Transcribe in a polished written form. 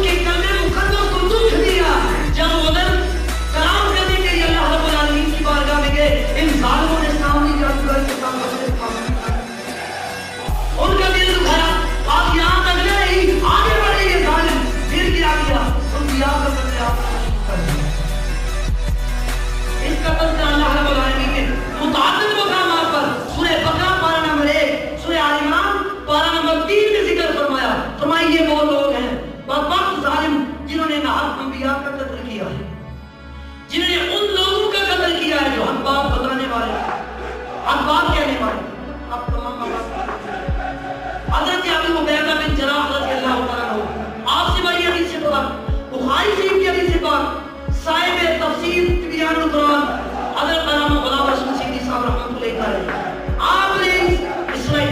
کے کلمے مقدس کو دکھ دیا جب وہ کلام کرنے کے لیے اللہ رب العالمین کی بارگاہ میں گئے. ان ظالموں نے سامنے جادوگر کے سامنے ان کا دل دکھایا. آپ یہاں تک نہیں آگے بڑھے یہ ظالم پھر کیا کیا ان کی آپ کا اس قتل کا اللہ رب العالمین نے متعدد مقامات پر سورہ بقرہ پارہ نمبر 1 سورہ آل عمران پارہ نمبر 3 میں ذکر فرمایا. فرمایا یہ وہ لوگ ہیں بدبخت ظالم جنہوں نے ناحق انبیاء کا قتل کیا ہے, جنہوں نے ان لوگوں کا قتل کیا ہے جو حق بات بتانے والے حق بات کہنے والے. اب تمام حضرت ابو عبیدہ بن جراح رضی اللہ تعالیٰ عنہ آپ سے بڑی حدیث سے پاک بخاری شریف کی حدیث سے پاک صاحب تفسیر تبیان القرآن حضرت علامہ غلام رسول سیدی صاحب رحمۃ اللہ علیہ آپ نے اسرائیل